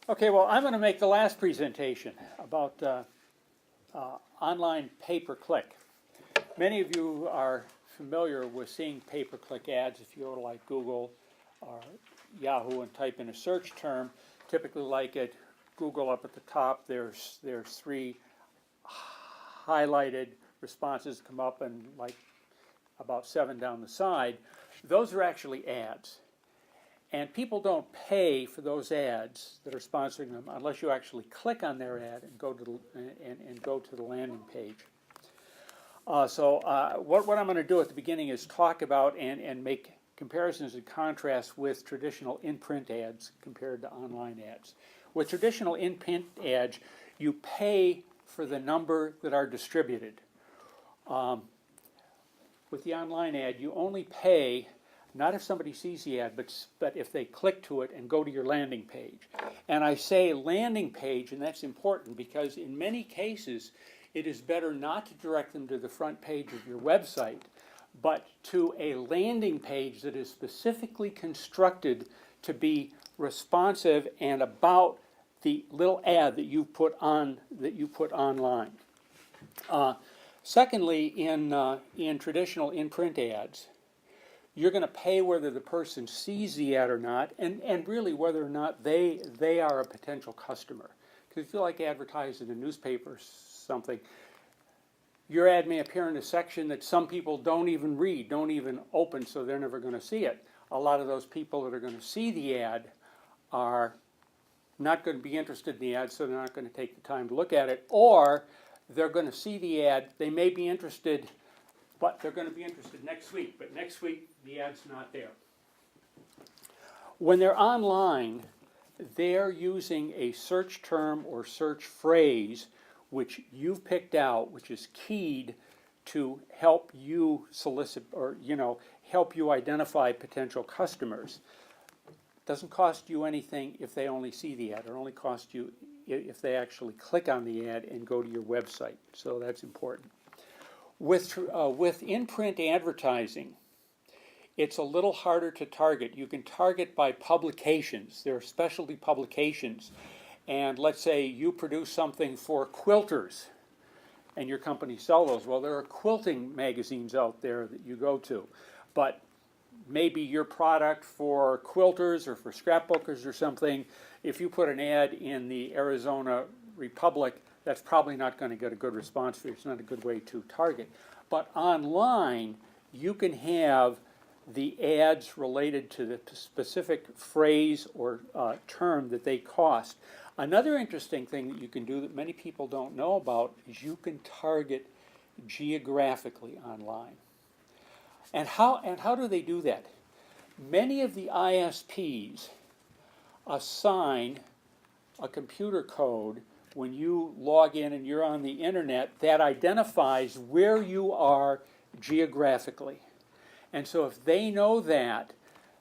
Okay, well, I'm going to make the last presentation about online pay-per-click. Many of you are familiar with seeing pay-per-click ads if you go to like Google or Yahoo and type in a search term. Typically, like at Google up at the top, there's three highlighted responses come up, and like about 7 down the side. Those are actually ads. And people don't pay for those ads that are sponsoring them unless you actually click on their ad and go to the landing page. What I'm going to do at the beginning is talk about and make comparisons and contrasts with traditional in-print ads compared to online ads. With traditional in-print ads, you pay for the number that are distributed. With the online ad, you only pay not if somebody sees the ad, but if they click to it and go to your landing page. And I say landing page, and that's important because in many cases, it is better not to direct them to the front page of your website, but to a landing page that is specifically constructed to be responsive and about the little ad that you put online. Secondly, in traditional in-print ads, you're going to pay whether the person sees the ad or not, and really whether or not they are a potential customer. Because if you like advertise in a newspaper or something, your ad may appear in a section that some people don't even read, don't even open, so they're never going to see it. A lot of those people that are going to see the ad are not going to be interested in the ad, so they're not going to take the time to look at it, or they're going to see the ad, they may be interested, but they're going to be interested next week, but next week the ad's not there. When they're online, they're using a search term or search phrase which you've picked out, which is keyed to help you solicit or help you identify potential customers. It doesn't cost you anything if they only see the ad. It only costs you if they actually click on the ad and go to your website. So that's important. With in-print advertising, it's a little harder to target. You can target by publications. There are specialty publications. And let's say you produce something for quilters and your company sells those. Well, there are quilting magazines out there that you go to. But maybe your product for quilters or for scrapbookers or something, if you put an ad in the Arizona Republic, that's probably not going to get a good response for you. It's not a good way to target. But online, you can have the ads related to the specific phrase or term that they cost. Another interesting thing that you can do that many people don't know about is you can target geographically online. And how do they do that? Many of the ISPs assign a computer code when you log in and you're on the internet that identifies where you are geographically. And so if they know that,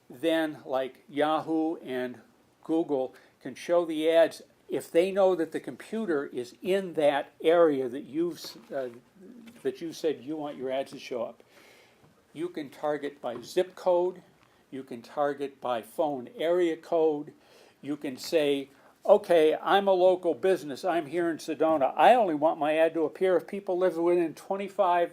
then like Yahoo and Google can show the ads. If they know that the computer is in that area that you said you want your ads to show up, you can target by zip code, you can target by phone area code, you can say, okay, I'm a local business, I'm here in Sedona, I only want my ad to appear if people live within 25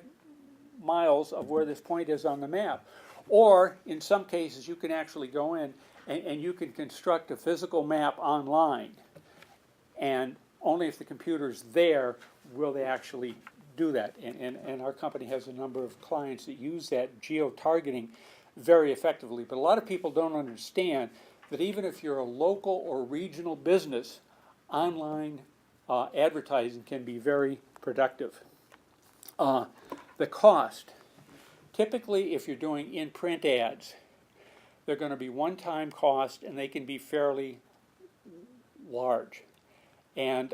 miles of where this point is on the map. Or in some cases you can actually go in and you can construct a physical map online, and only if the computer's there will they actually do that. And our company has a number of clients that use that geo-targeting very effectively. But a lot of people don't understand that even if you're a local or regional business, online advertising can be very productive. The cost. Typically, if you're doing in-print ads, they're going to be one-time cost, and they can be fairly large. And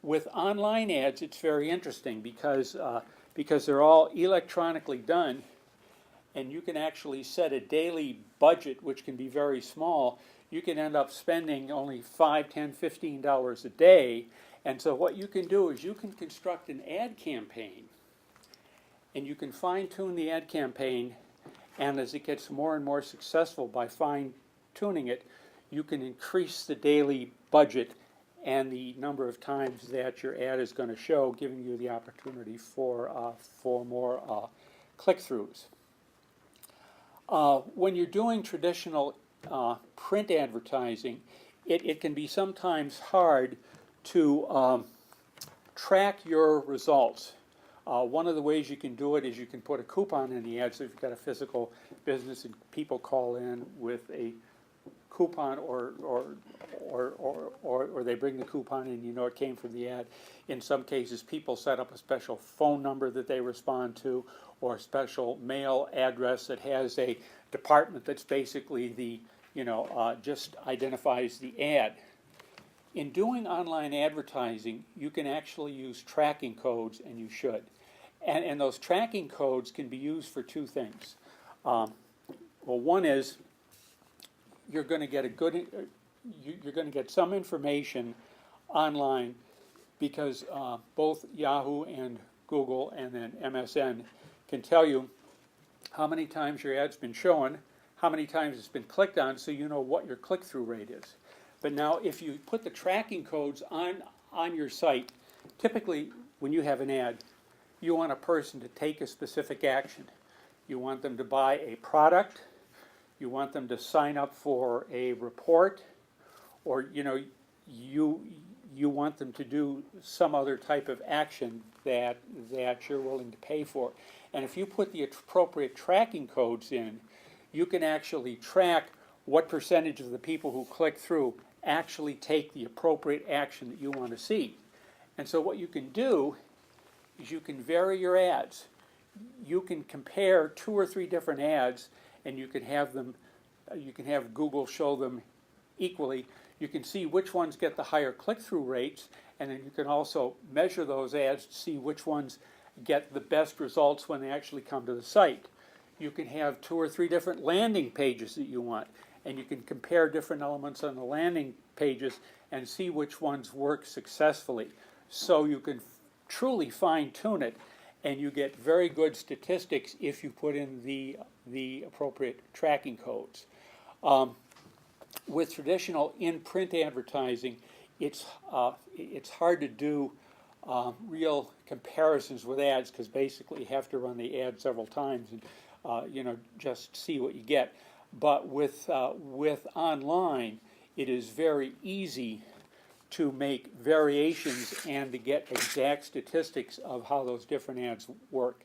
with online ads, it's very interesting because they're all electronically done, and you can actually set a daily budget, which can be very small. You can end up spending only $5, $10, $15 a day. And so what you can do is you can construct an ad campaign, and you can fine-tune the ad campaign, and as it gets more and more successful by fine-tuning it, you can increase the daily budget and the number of times that your ad is going to show, giving you the opportunity for more click-throughs. When you're doing traditional print advertising, it can be sometimes hard to track your results. One of the ways you can do it is you can put a coupon in the ad. So if you've got a physical business and people call in with a coupon, or they bring the coupon in, you know it came from the ad. In some cases, people set up a special phone number that they respond to, or a special mail address that has a department that's basically the, just identifies the ad. In doing online advertising, you can actually use tracking codes, and you should. And those tracking codes can be used for two things. Well, one is you're going to get you're going to get some information online, because both Yahoo and Google and then MSN can tell you how many times your ad's been shown, how many times it's been clicked on, so you know what your click-through rate is. But now if you put the tracking codes on your site, typically when you have an ad, you want a person to take a specific action. You want them to buy a product, you want them to sign up for a report, or you want them to do some other type of action that you're willing to pay for. And if you put the appropriate tracking codes in, you can actually track what percentage of the people who click through actually take the appropriate action that you want to see. And so what you can do is you can vary your ads. You can compare 2 or 3 different ads, and you can have Google show them equally. You can see which ones get the higher click-through rates, and then you can also measure those ads to see which ones get the best results when they actually come to the site. You can have 2 or 3 different landing pages that you want, and you can compare different elements on the landing pages and see which ones work successfully. So you can truly fine-tune it, and you get very good statistics if you put in the appropriate tracking codes. With traditional in-print advertising, it's hard to do real comparisons with ads, because basically you have to run the ad several times and just see what you get. But with online, it is very easy to make variations and to get exact statistics of how those different ads work.